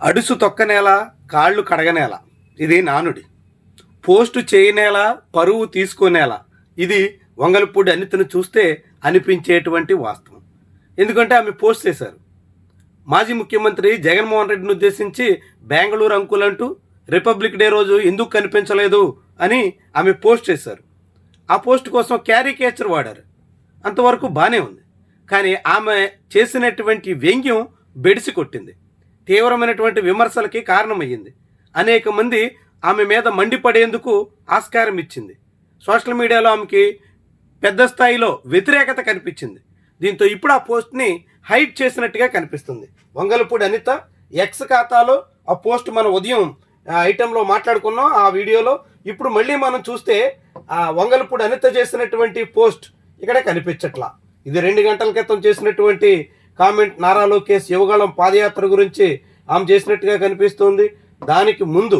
అడుసు తొక్కనేల కాళ్ళు కడగనేల, ఇది నానుడి. పోస్టు చేయనేల పరువు తీసుకునేలా, ఇది వంగలపూడి అనితను చూస్తే అనిపించేటువంటి వాస్తవం. ఎందుకంటే ఆమె పోస్ట్ చేశారు. మాజీ ముఖ్యమంత్రి జగన్మోహన్ రెడ్డిని ఉద్దేశించి బెంగళూరు అంకులంటూ రిపబ్లిక్ డే రోజు ఎందుకు కనిపించలేదు అని ఆమె పోస్ట్ చేశారు. ఆ పోస్ట్ కోసం క్యారికేచర్ వాడారు. అంతవరకు బాగానే ఉంది. కానీ ఆమె చేసినటువంటి వ్యంగ్యం బెడిసి కొట్టింది, తీవ్రమైనటువంటి విమర్శలకి కారణమయ్యింది. అనేక మంది ఆమె మీద మండిపడేందుకు ఆస్కారం ఇచ్చింది. సోషల్ మీడియాలో ఆమెకి పెద్ద స్థాయిలో వ్యతిరేకత కనిపించింది. దీంతో ఇప్పుడు ఆ పోస్ట్ని హైడ్ చేసినట్టుగా కనిపిస్తుంది. వంగలపూడి అనిత ఎక్స్ ఖాతాలో ఆ పోస్ట్ మన ఉదయం ఐటెంలో మాట్లాడుకున్నాం. ఆ వీడియోలో ఇప్పుడు మళ్ళీ మనం చూస్తే ఆ వంగలపూడి అనిత చేసినటువంటి పోస్ట్ ఇక్కడ కనిపించట్లా. ఇది 2 గంటల క్రితం చేసినటువంటి కామెంట్. నారా లోకేష్ యువగళం పాదయాత్ర గురించి ఆమె చేసినట్టుగా కనిపిస్తుంది. దానికి ముందు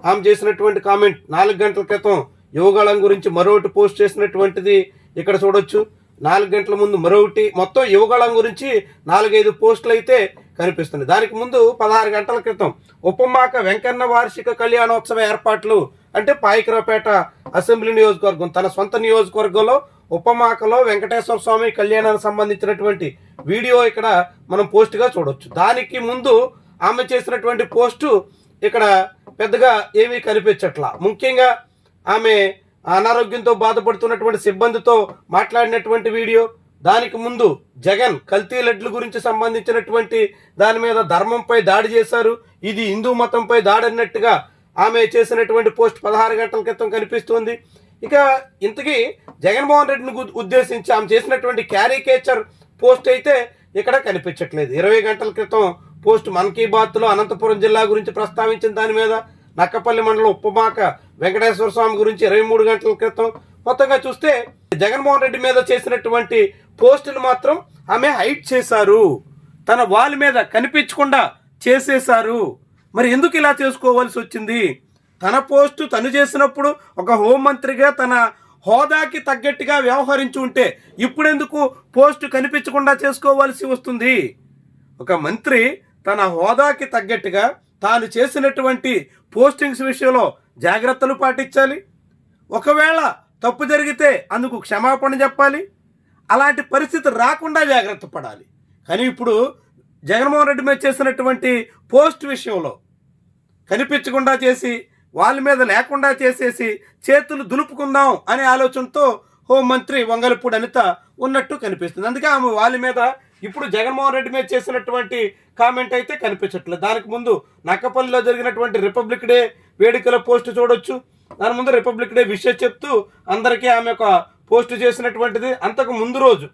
ఆమె చేసినటువంటి కామెంట్ 4 గంటల క్రితం యువగళం గురించి మరొకటి పోస్ట్ చేసినటువంటిది ఇక్కడ చూడొచ్చు. 4 గంటల ముందు మరొకటి, మొత్తం యువగళం గురించి 4-5 పోస్టులు అయితే కనిపిస్తుంది. దానికి ముందు 16 గంటల క్రితం ఉపమాక వెంకన్న వార్షిక కళ్యాణోత్సవ ఏర్పాట్లు అంటే పాయకరావుపేట అసెంబ్లీ నియోజకవర్గం, తన సొంత నియోజకవర్గంలో ఉపమాకలో వెంకటేశ్వర స్వామి కళ్యాణానికి సంబంధించినటువంటి వీడియో ఇక్కడ మనం పోస్ట్గా చూడొచ్చు. దానికి ముందు ఆమె చేసినటువంటి పోస్టు ఇక్కడ పెద్దగా ఏమీ కనిపించట్లా. ముఖ్యంగా ఆమె అనారోగ్యంతో బాధపడుతున్నటువంటి సిబ్బందితో మాట్లాడినటువంటి వీడియో, దానికి ముందు జగన్ కల్తీ లడ్ల గురించి సంబంధించినటువంటి దాని మీద ధర్మంపై దాడి చేశారు, ఇది హిందూ మతంపై దాడి అన్నట్టుగా ఆమె చేసినటువంటి పోస్ట్ 16 గంటల క్రితం కనిపిస్తుంది. ఇక ఇంతకీ జగన్మోహన్ రెడ్డిని ఉద్దేశించి ఆమె చేసినటువంటి క్యారికేచర్ పోస్ట్ అయితే ఇక్కడ కనిపించట్లేదు. 20 గంటల క్రితం పోస్ట్ మన్ కీ బాత్లో అనంతపురం జిల్లా గురించి ప్రస్తావించిన దాని మీద, నక్కపల్లి మండలం ఉప్పమాక వెంకటేశ్వర స్వామి గురించి 23 గంటల క్రితం. మొత్తంగా చూస్తే జగన్మోహన్ రెడ్డి మీద చేసినటువంటి పోస్టును మాత్రం ఆమె హైడ్ చేశారు, తన వాల్ మీద కనిపించకుండా చేసేశారు. మరి ఎందుకు ఇలా చేసుకోవాల్సి వచ్చింది? తన పోస్టు తను చేసినప్పుడు ఒక హోంమంత్రిగా తన హోదాకి తగ్గట్టుగా వ్యవహరించి ఉంటే ఇప్పుడెందుకు పోస్టు కనిపించకుండా చేసుకోవాల్సి వస్తుంది? ఒక మంత్రి తన హోదాకి తగ్గట్టుగా తాను చేసినటువంటి పోస్టింగ్స్ విషయంలో జాగ్రత్తలు పాటించాలి. ఒకవేళ తప్పు జరిగితే అందుకు క్షమాపణ చెప్పాలి. అలాంటి పరిస్థితి రాకుండా జాగ్రత్త పడాలి. కానీ ఇప్పుడు జగన్మోహన్ రెడ్డి మీద చేసినటువంటి పోస్ట్ విషయంలో కనిపించకుండా చేసి, వాళ్ళ మీద లేకుండా చేసేసి చేతులు దులుపుకుందాం అనే ఆలోచనతో హోంమంత్రి వంగలపూడి అనిత ఉన్నట్టు కనిపిస్తుంది. అందుకే ఆమె వాళ్ళ మీద ఇప్పుడు జగన్మోహన్ రెడ్డి మీద చేసినటువంటి కామెంట్ అయితే కనిపించట్లేదు. దానికి ముందు నక్కపల్లిలో జరిగినటువంటి రిపబ్లిక్ డే వేడుకల పోస్ట్ చూడొచ్చు. దాని ముందు రిపబ్లిక్ డే విషయం చెప్తూ అందరికీ ఆమె ఒక పోస్ట్ చేసినటువంటిది. అంతకు ముందు రోజు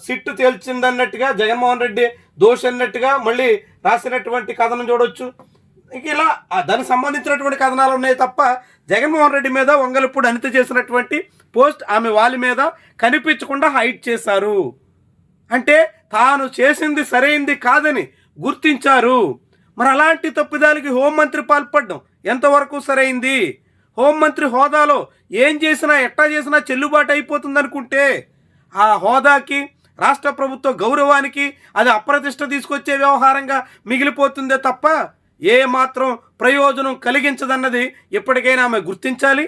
సిట్టు తేల్చిందన్నట్టుగా జగన్మోహన్ రెడ్డి దోషి అన్నట్టుగా మళ్ళీ రాసినటువంటి కథనం చూడొచ్చు. ఇలా దానికి సంబంధించినటువంటి కథనాలు ఉన్నాయి తప్ప జగన్మోహన్ రెడ్డి మీద వంగలపూడి అనిత చేసినటువంటి పోస్ట్ ఆమె వాళ్ళ మీద కనిపించకుండా హైడ్ చేశారు. అంటే తాను చేసింది సరైంది కాదని గుర్తించారు. మరి అలాంటి తప్పిదాలకి హోంమంత్రి పాల్పడడం ఎంతవరకు సరైంది? హోంమంత్రి హోదాలో ఏం చేసినా ఎట్టా చేసినా చెల్లుబాటు అయిపోతుంది అనుకుంటే ఆ హోదాకి, రాష్ట్ర ప్రభుత్వ గౌరవానికి అది అప్రతిష్ట తీసుకొచ్చే వ్యవహారంగా మిగిలిపోతుందే తప్ప ఏ మాత్రం ప్రయోజనం కలిగించదన్నది ఎప్పటికైనా ఆమె గుర్తించాలి.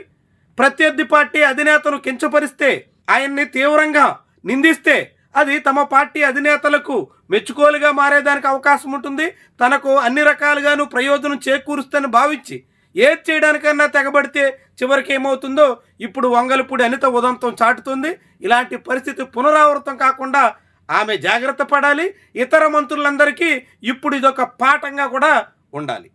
ప్రత్యర్థి పార్టీ అధినేతను కించపరిస్తే, ఆయన్ని తీవ్రంగా నిందిస్తే అది తమ పార్టీ అధినేతలకు మెచ్చుకోలుగా మారేదానికి అవకాశం ఉంటుంది. తనకు అన్ని రకాలుగాను ప్రయోజనం చేకూరుస్తుందని భావించి ఏది చేయడానికన్నా తెగబడితే చివరికి ఏమవుతుందో ఇప్పుడు వంగలపూడి అనిత ఉదంతం చాటుతుంది. ఇలాంటి పరిస్థితి పునరావృతం కాకుండా ఆమె జాగ్రత్త పడాలి. ఇతర మంత్రులందరికీ ఇప్పుడు ఇదొక పాఠంగా కూడా ఉండాలి.